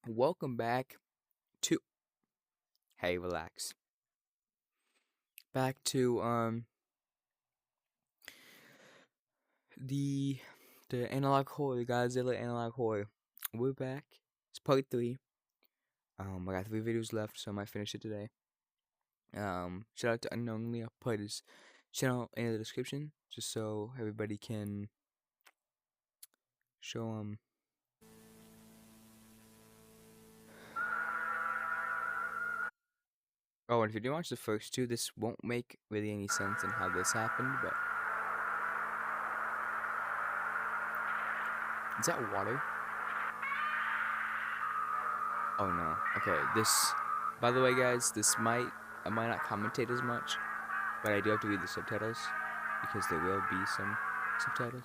Welcome back to Hey Relax. Back to the analog horror, Godzilla analog horror. We're back. It's part 3. I got 3 videos left, so I might finish it today. Shout out to Unknowingly. I'll put his channel in the description just so everybody can show Oh, and if you didn't watch the first 2, this won't make really any sense in how this happened, but is that water? Oh no. Okay, by the way guys, I might not commentate as much, but I do have to read the subtitles, because there will be some subtitles.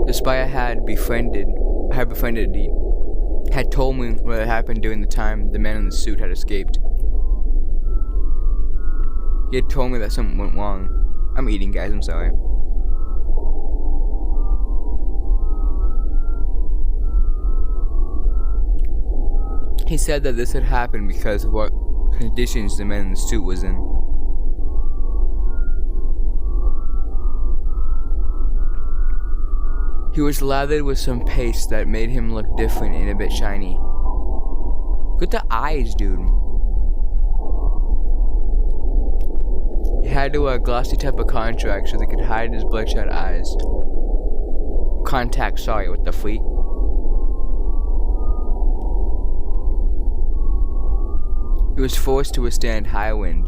The spy I had befriended had told me what had happened during the time the man in the suit had escaped. He had told me that something went wrong. I'm eating, guys, I'm sorry. He said that this had happened because of what conditions the man in the suit was in. He was lathered with some paste that made him look different and a bit shiny. Look at the eyes, dude. He had to wear a glossy type of contract so they could hide his bloodshot eyes. Contact, sorry, what the freak? He was forced to withstand high wind.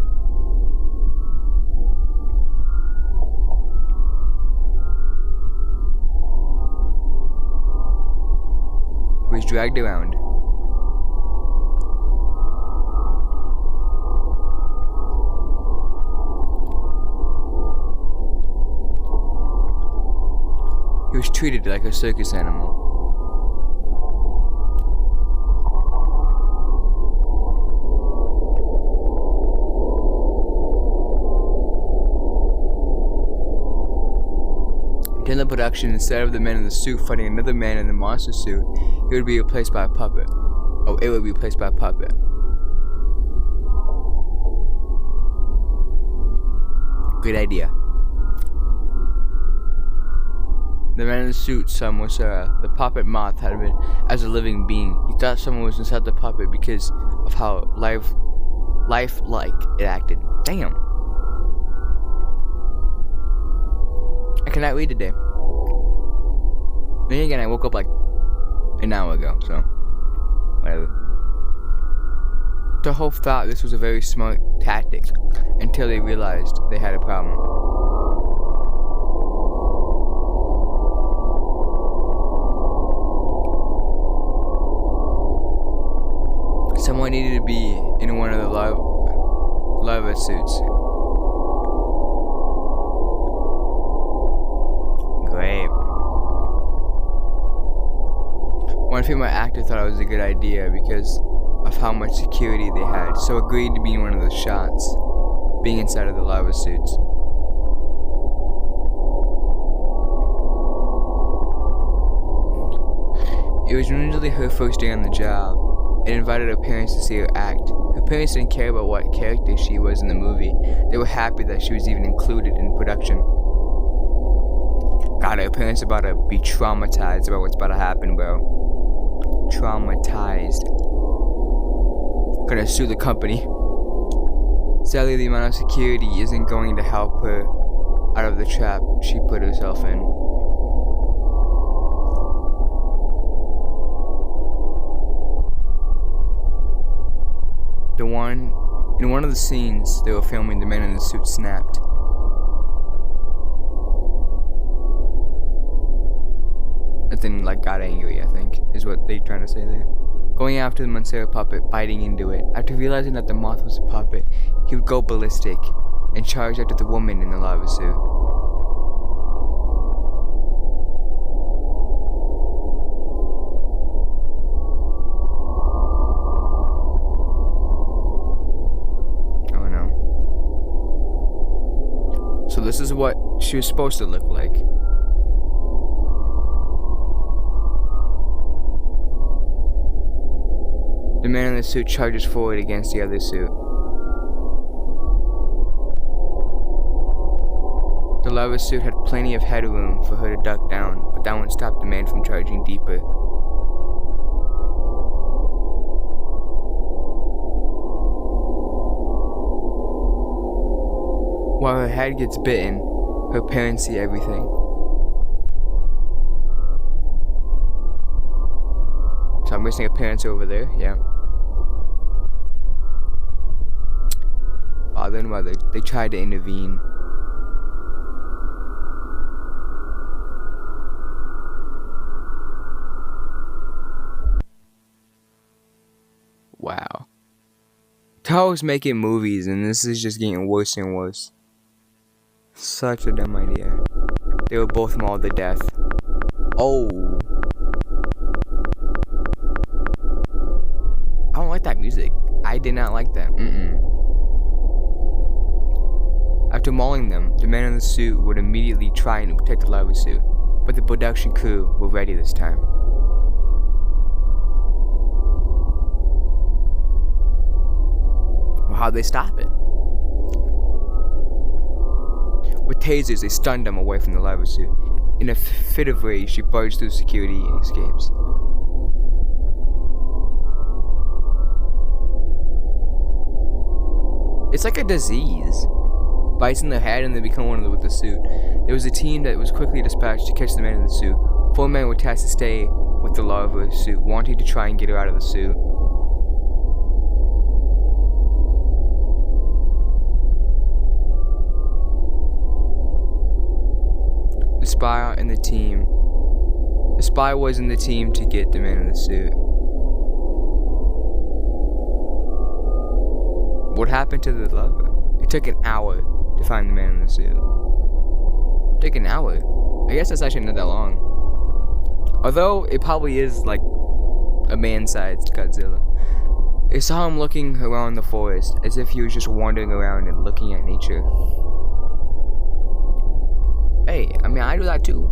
He was dragged around. He was treated like a circus animal. During the production, instead of the man in the suit fighting another man in the monster suit, he would be replaced by a puppet. Oh, it would be replaced by a puppet. Good idea. The man in the suit saw Mosura, the puppet moth, had been as a living being. He thought someone was inside the puppet because of how lifelike it acted. Damn. I cannot read today. Then again, I woke up like an hour ago, so whatever. The whole thought this was a very smart tactic until they realized they had a problem. Someone needed to be in one of the lava suits. Great. One female actor thought it was a good idea because of how much security they had, so agreed to be in one of the shots, being inside of the lava suits. It was usually her first day on the job, and invited her parents to see her act. Her parents didn't care about what character she was in the movie. They were happy that she was even included in production. God, her parents are about to be traumatized about what's about to happen, bro. Traumatized. Gonna sue the company. Sadly, the amount of security isn't going to help her out of the trap she put herself in. In one of the scenes they were filming, the man in the suit snapped. And then, like, got angry, I think, is what they're trying to say there. going after the Mosura puppet, biting into it. After realizing that the moth was a puppet, he would go ballistic and charge after the woman in the lava suit. Oh no. So this is what she was supposed to look like. The man in the suit charges forward against the other suit. The lava suit had plenty of headroom for her to duck down, but that wouldn't stop the man from charging deeper. While her head gets bitten, her parents see everything. So I'm guessing her parents are over there, yeah. Father and mother, they tried to intervene. Wow. Tao's making movies and this is just getting worse and worse. Such a dumb idea. They were both mauled to death. Oh. I don't like that music. I did not like that. After mauling them, the man in the suit would immediately try and protect the lava suit, but the production crew were ready this time. Well, how'd they stop it? With tasers, they stunned him away from the lava suit. In a fit of rage, she barged through security and escapes. It's like a disease. Bites in the head and they become one with the suit. There was a team that was quickly dispatched to catch the man in the suit. 4 men were tasked to stay with the lava suit, wanting to try and get her out of the suit. The spy and the team. The spy was in the team to get the man in the suit. What happened to the lava? It took an hour to find the man in the suit. It took an hour. I guess that's actually not that long. Although it probably is like a man-sized Godzilla. I saw him looking around the forest as if he was just wandering around and looking at nature. Hey, I mean, I do that too.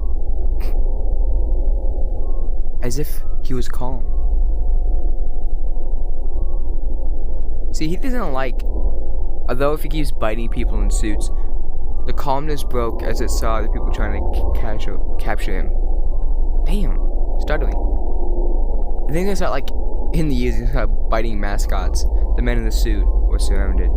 As if he was calm. See, he doesn't like, although if he keeps biting people in suits, the calmness broke as it saw the people trying to capture him. Damn, startling. I think it's not like in the years he started biting mascots. The men in the suit were surrounded.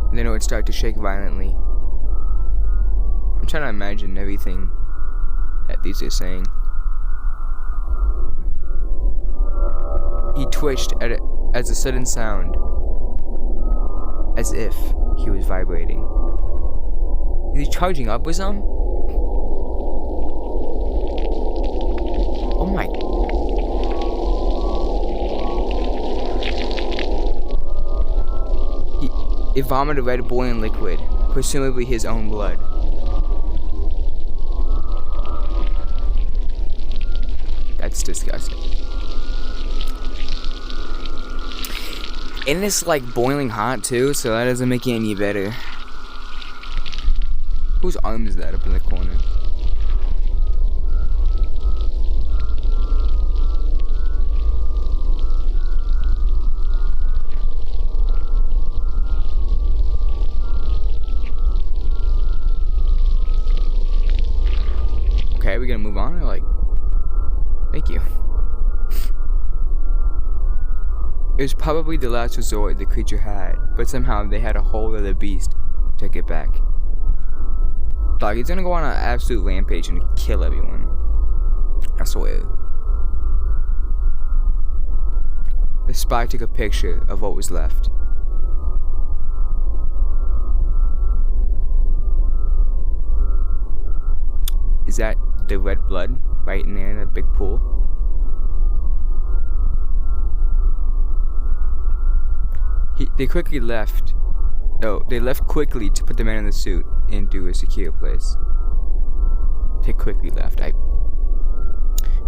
And then it would start to shake violently. I'm trying to imagine everything that these are saying. He twitched at it as a sudden sound, as if he was vibrating. Is he charging up with some? Oh my. It vomited red boiling liquid, presumably his own blood. That's disgusting. And it's like boiling hot too, so that doesn't make it any better. Whose arm is that up in the corner? Okay, are we gonna move on or like? Thank you. It was probably the last resort the creature had, but somehow they had a hold of the beast to take it back. Dog, he's gonna go on an absolute rampage and kill everyone. I swear. The spy took a picture of what was left. Is that the red blood right in there in a big pool? They quickly left. No, they left quickly to put the man in the suit into a secure place. They quickly left.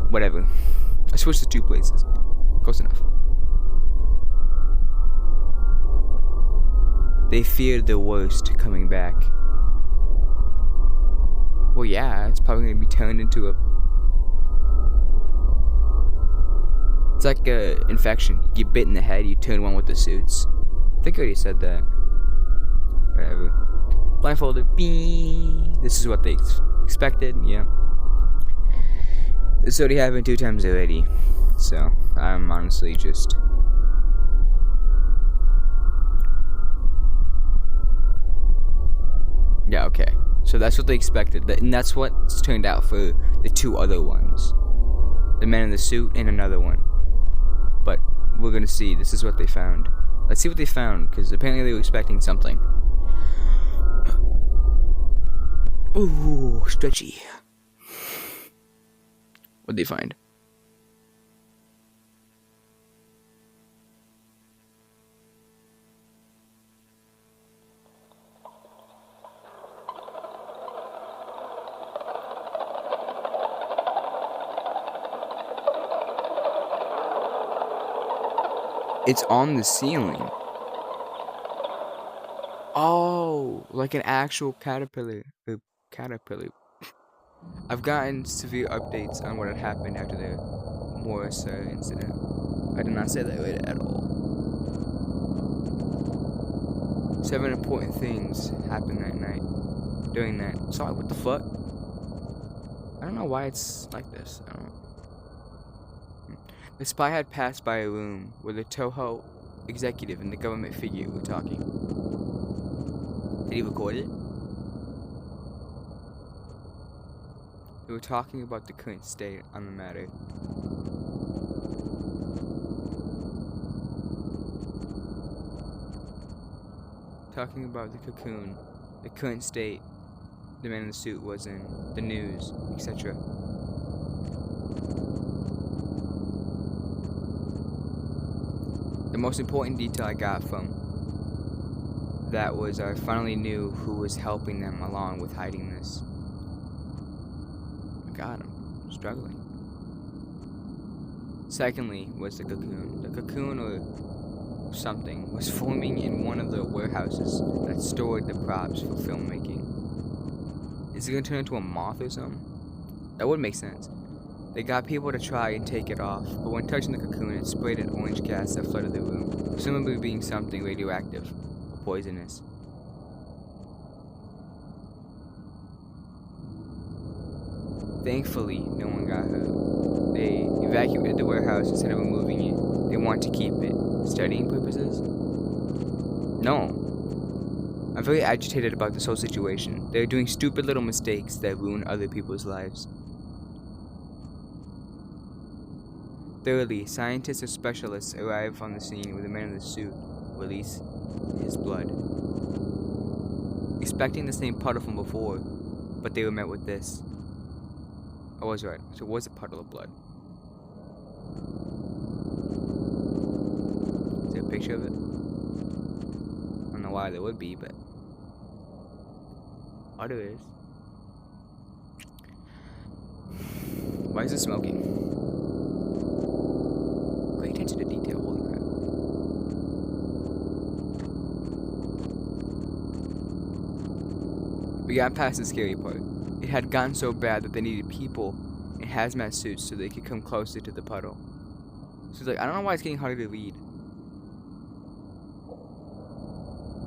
Whatever. I switched to 2 places. Close enough. They feared the worst coming back. Well, yeah, it's probably gonna be turned into a... It's like a infection. You get bit in the head, you turn one with the suits. I think I already said that. Whatever. Blindfolded. Bing. This is what they expected. Yeah. This already happened 2 times already. So, I'm honestly just... Yeah, okay. So that's what they expected. And that's what's turned out for the 2 other ones. The man in the suit and another one. But we're gonna see. This is what they found. Let's see what they found, because apparently they were expecting something. Ooh, stretchy. What'd they find? It's on the ceiling. Oh, like an actual caterpillar. Caterpillar. I've gotten severe updates on what had happened after the Morse incident. I did not say that right at all. 7 important things happened that night. During that. Sorry, what the fuck? I don't know why it's like this. I don't know. The spy had passed by a room where the Toho executive and the government figure were talking. Did he record it? They were talking about the current state on the matter. Talking about the cocoon, the current state the man in the suit was in, the news, etc. The most important detail I got from that was I finally knew who was helping them along with hiding this. Oh my God, I'm struggling. Secondly was the cocoon. The cocoon or something was forming in one of the warehouses that stored the props for filmmaking. Is it going to turn into a moth or something? That would make sense. They got people to try and take it off, but when touching the cocoon, it sprayed an orange gas that flooded the room, presumably being something radioactive or poisonous. Thankfully, no one got hurt. They evacuated the warehouse instead of removing it. They want to keep it. Studying purposes? No. I'm very agitated about this whole situation. They're doing stupid little mistakes that ruin other people's lives. Thirdly, scientists or specialists arrive on the scene with a man in the suit, release his blood. Expecting the same puddle from before, but they were met with this. I was right, so it was a puddle of blood. Is there a picture of it? I don't know why there would be, but... Oh, there is. Why is it smoking? Pay attention to detail, holy crap. We got past the scary part. It had gotten so bad that they needed people in hazmat suits so they could come closer to the puddle. So it's like, I don't know why it's getting harder to read.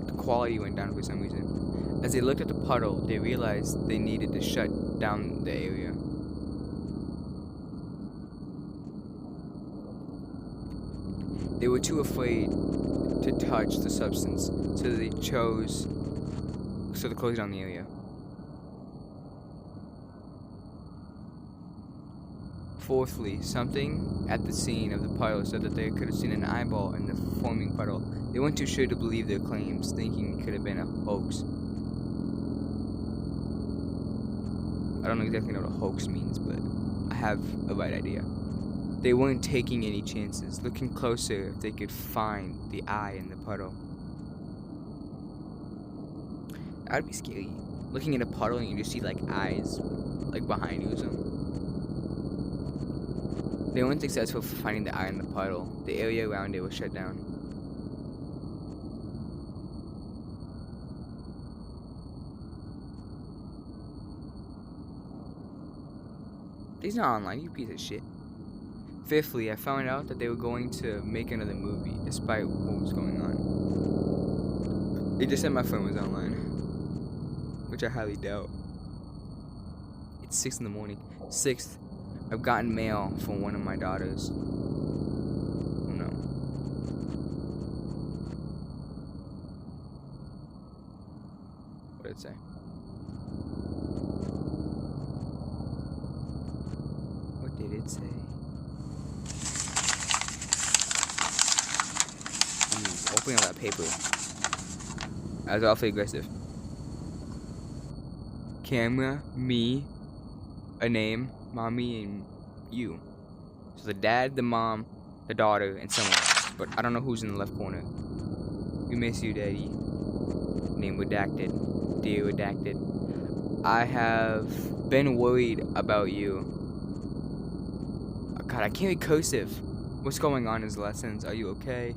The quality went down for some reason. As they looked at the puddle, they realized they needed to shut down the area. They were too afraid to touch the substance, so they closed down the area. Fourthly, something at the scene of the puddle said that they could have seen an eyeball in the forming puddle. They weren't too sure to believe their claims, thinking it could have been a hoax. I don't exactly know what a hoax means, but I have a right idea. They weren't taking any chances, looking closer if they could find the eye in the puddle. That'd be scary. Looking in a puddle and you just see like eyes like behind you or something. They weren't successful for finding the eye in the puddle. The area around it was shut down. He's not online, you piece of shit. Fifthly, I found out that they were going to make another movie, despite what was going on. They just said my phone was online, which I highly doubt. It's 6 in the morning. Sixth, I've gotten mail from one of my daughters. Oh no. What did it say? What did it say? Opening all that paper. That was awfully aggressive. Camera, me, a name, mommy, and you. So the dad, the mom, the daughter, and someone else. But I don't know who's in the left corner. We miss you, Daddy. Name redacted. Dear redacted. I have been worried about you. Oh, God, I can't be cursive. What's going on in his lessons? Are you okay?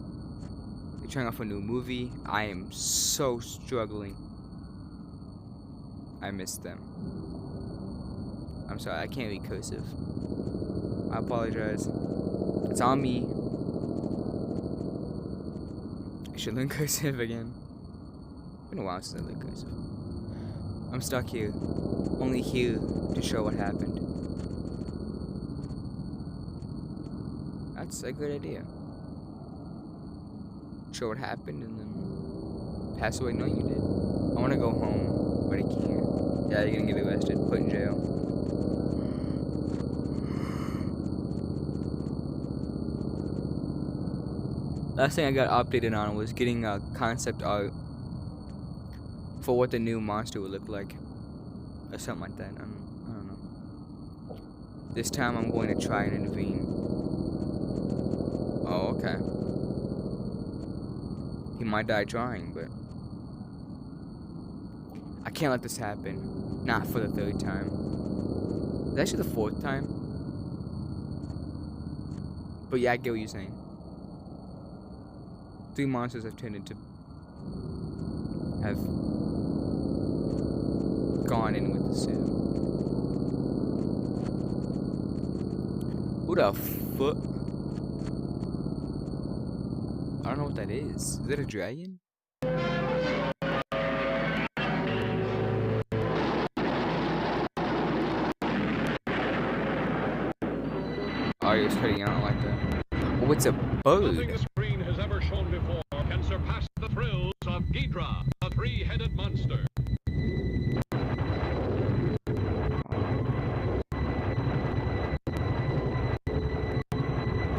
You're trying off a new movie. I am so struggling. I miss them. I'm sorry, I can't be cursive. I apologize. It's on me. I should learn cursive again. It's been a while since I learned cursive. I'm stuck here. Only here to show what happened. That's a good idea. Show what happened and then pass away knowing you did. I want to go home, but I can't. Yeah, you're gonna get arrested, put in jail. Last thing I got updated on was getting a concept art for what the new monster would look like, or something like that. I don't know. This time I'm going to try and intervene. Oh, okay. He might die trying, but I can't let this happen. Not for the third time. It's actually the fourth time. But yeah, I get what you're saying. 3 monsters have turned into... have gone in with the suit. Who the fuck? I don't know what that is. Is that a dragon? Oh, you're cutting out like that. Oh, it's a bird. Nothing the screen has ever shown before can surpass the thrills of Ghidorah, the 3-headed monster.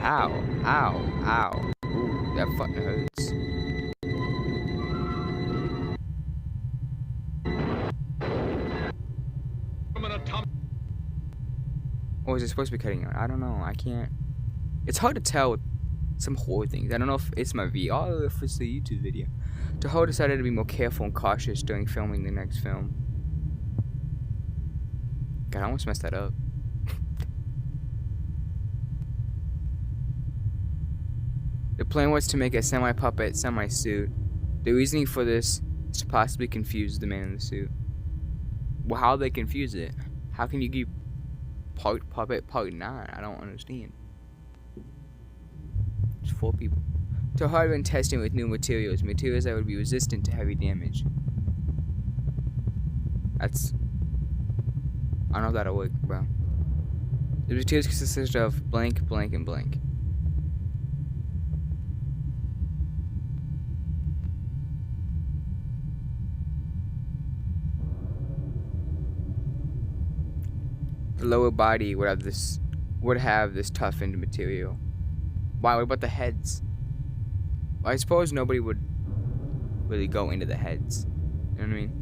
Ow, ow, ow. Ooh, that fucking hurts. Or is it supposed to be cutting out? I don't know. I can't. It's hard to tell with some horror things. I don't know if it's my VR or if it's the YouTube video. Toho decided to be more careful and cautious during filming the next film. God, I almost messed that up. The plan was to make a semi-puppet, semi-suit. The reasoning for this is to possibly confuse the man in the suit. Well, how they confuse it? How can you keep part puppet, part not? I don't understand. It's 4 people. Toho had been testing with new materials that would be resistant to heavy damage. That's... I don't know if that'll work, bro. The materials consisted of blank, blank, and blank. The lower body would have this toughened material. Why? What about the heads? Well, I suppose nobody would really go into the heads. You know what I mean?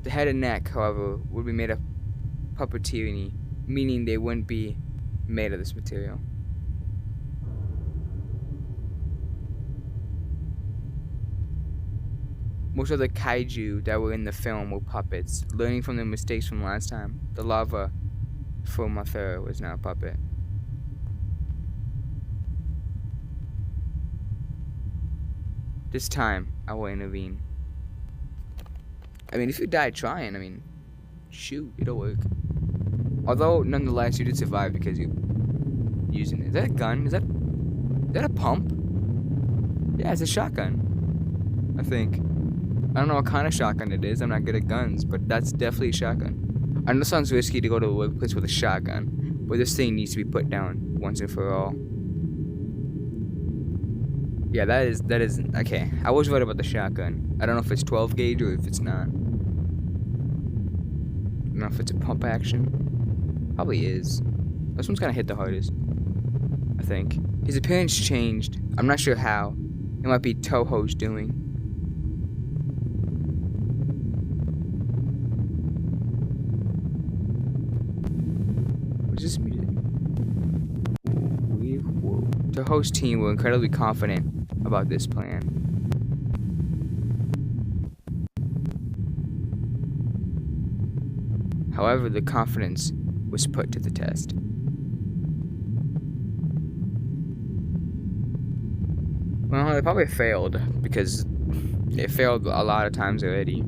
The head and neck, however, would be made of puppeteering, meaning they wouldn't be made of this material. Most of the kaiju that were in the film were puppets, learning from their mistakes from last time. The lava for Mosura was now a puppet. This time, I will intervene. I mean, if you die trying, I mean, shoot, it'll work. Although, nonetheless, you did survive because you using it. Is that a gun? Is that a pump? Yeah, it's a shotgun. I think. I don't know what kind of shotgun it is. I'm not good at guns, but that's definitely a shotgun. I know it sounds risky to go to a workplace with a shotgun, but this thing needs to be put down once and for all. Yeah, that is okay. I was right about the shotgun. I don't know if it's 12 gauge or if it's not. I don't know if it's a pump action. Probably is. This one's gonna hit the hardest, I think. His appearance changed. I'm not sure how. It might be Toho's doing. What is this music? Whoa. Toho's team were incredibly confident about this plan. However, the confidence was put to the test. Well, they probably failed because they failed a lot of times already.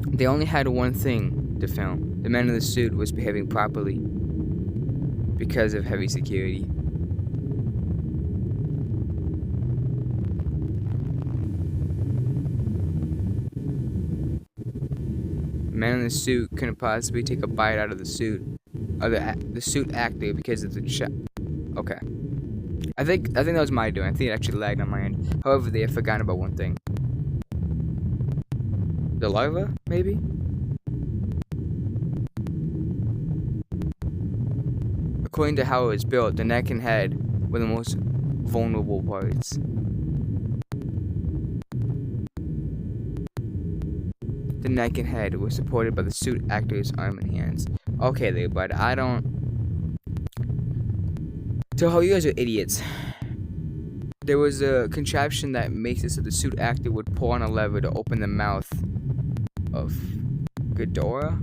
They only had one thing to film. The man in the suit was behaving properly because of heavy security. The man in the suit couldn't possibly take a bite out of the suit, or the suit actor, because of the shot. Okay. I think that was my doing. I think it actually lagged on my end. However, they had forgotten about one thing. The larva, maybe? According to how it was built, the neck and head were the most vulnerable parts. The neck and head were supported by the suit actor's arm and hands. Okay there, but I don't... Toho, you guys are idiots. There was a contraption that makes it so the suit actor would pull on a lever to open the mouth of Ghidorah.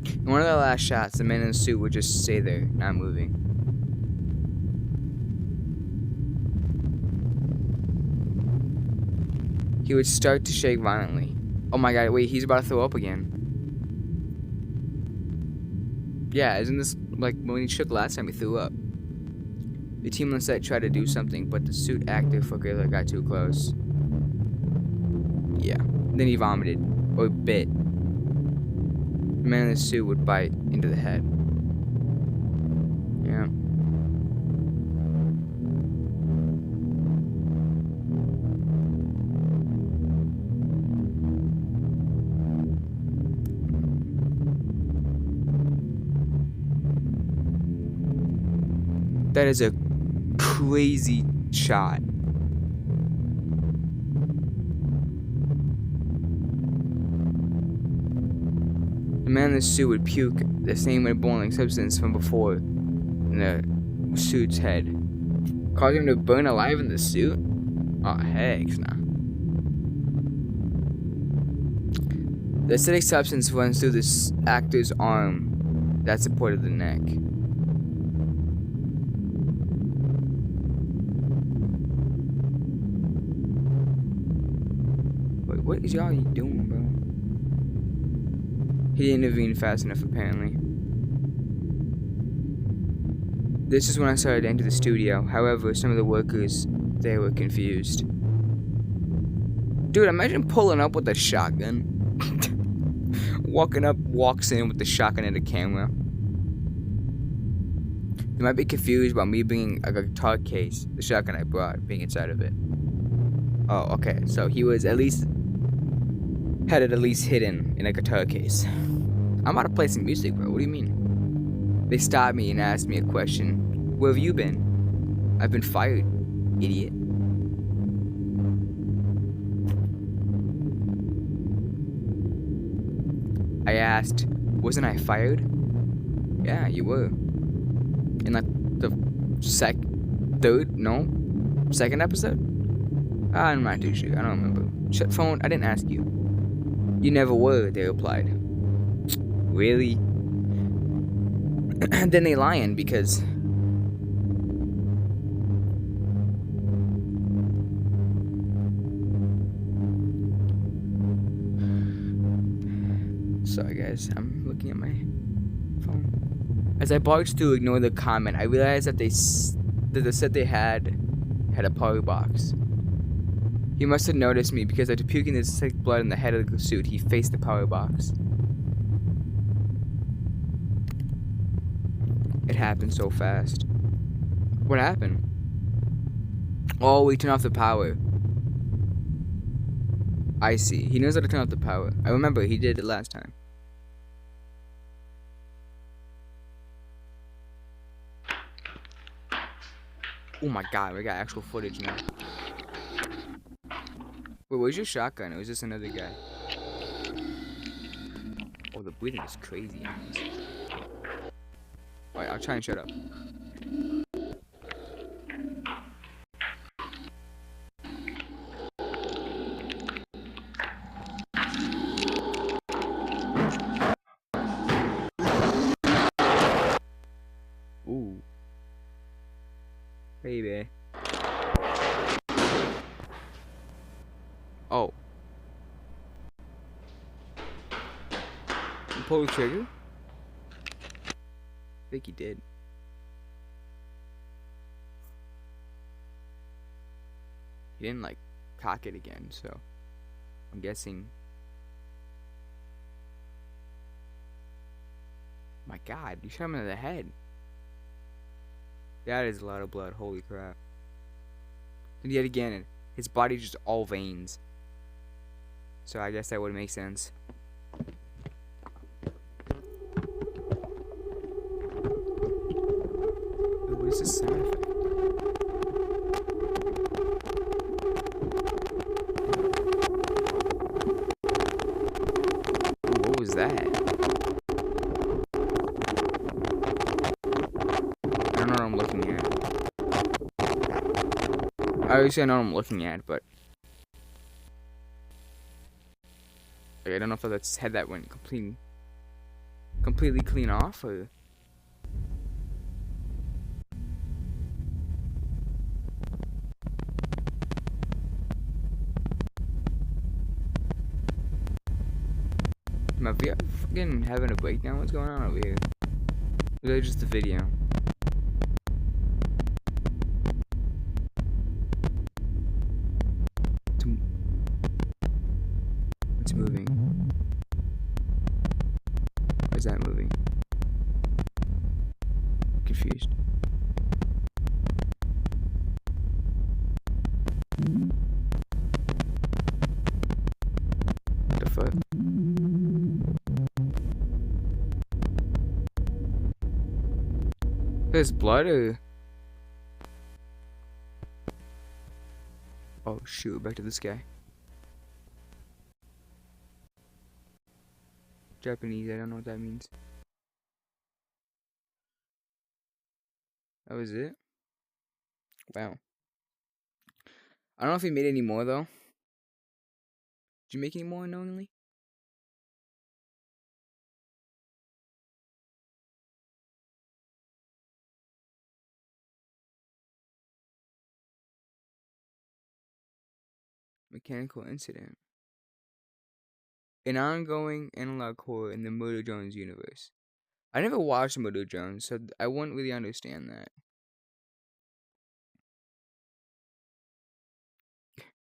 In one of the last shots, the man in the suit would just stay there, not moving. He would start to shake violently. Oh my god, wait, he's about to throw up again. Yeah, isn't this like when he shook last time he threw up? The team on set tried to do something, but the suit actor fucker got too close. Yeah, then he vomited, or bit. The man in the suit would bite into the head. Yeah. That is a crazy shot. The man in the suit would puke the same boiling substance from before in the suit's head, causing him to burn alive in the suit? Oh, heck nah. The acidic substance runs through this actor's arm that supported the neck. Wait, what is y'all doing, bro? He didn't intervene fast enough, apparently. This is when I started to enter the studio. However, some of the workers, they were confused. Dude, imagine pulling up with a shotgun. Walks in with the shotgun and the camera. They might be confused about me bringing a guitar case, the shotgun I brought, being inside of it. Oh, okay. So he was had it at least hidden in a guitar case. I'm about to play some music, bro. What do you mean? They stopped me and asked me a question. Where have you been? I've been fired, idiot. asked, wasn't I fired? Yeah, you were. In like the second episode? I'm not too sure. I don't remember. Phone, I didn't ask you. You never were, they replied. Really? Then they lying because sorry guys, I'm looking at my phone. As I barged to ignore the comment, I realized that the set they had a power box. He must have noticed me because after puking his sick blood in the head of the suit, he faced the power box. It happened so fast. What happened? Oh, we turned off the power. I see. He knows how to turn off the power. I remember he did it last time. Oh my god, we got actual footage now. Wait, where's your shotgun? Or is this another guy? Oh, the breathing is crazy. Alright, I'll try and shut up. Ooh. Baby. Oh. You pulled the trigger? I think he did. He didn't, like, cock it again, so I'm guessing. My god, you shot him in the head. That is a lot of blood, holy crap. And yet again, his body just all veins. So I guess that would make sense. Ooh, what is this sound effect? Ooh, what was that? I don't know what I'm looking at. Obviously I know what I'm looking at, but like, I don't know if that's head that went completely clean off or. Am I fucking having a breakdown? What's going on over here? Or is that just the video? It's moving. Why is that moving? Confused. What the fuck? There's blood or. Oh shoot, back to this guy. Japanese, I don't know what that means. That was it? Wow. I don't know if he made any more though. Did you make any more unknowingly? Mechanical incident. An ongoing analog horror in the Murder Jones universe. I never watched Murder Jones, so I wouldn't really understand that.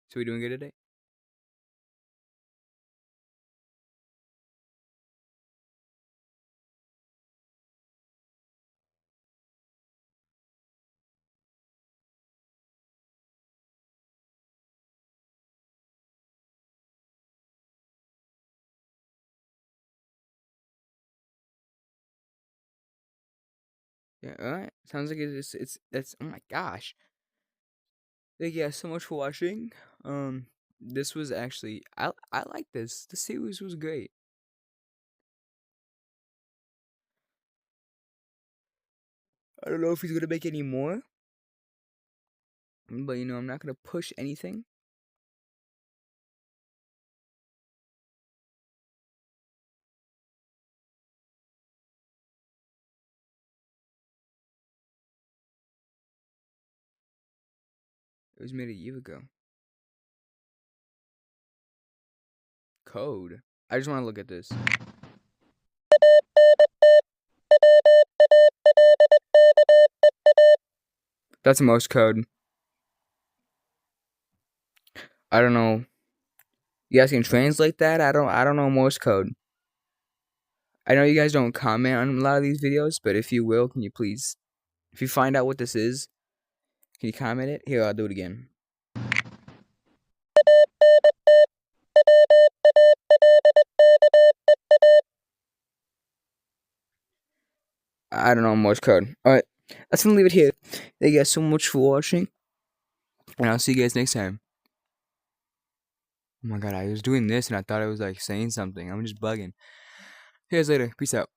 So we doing good today? Yeah, alright. Sounds like that's oh my gosh. Thank you guys so much for watching. This was actually I like this. The series was great. I don't know if he's gonna make any more, but I'm not gonna push anything. It was made a year ago. Code. I just want to look at this. That's Morse code. I don't know. You guys can translate that? I don't know Morse code. I know you guys don't comment on a lot of these videos, but if you will, can you please, if you find out what this is, can you comment it? Here, I'll do it again. I don't know Morse code. Alright, that's gonna leave it here. Thank you guys so much for watching, and I'll see you guys next time. Oh my god, I was doing this and I thought I was like saying something. I'm just bugging. See you guys later. Peace out.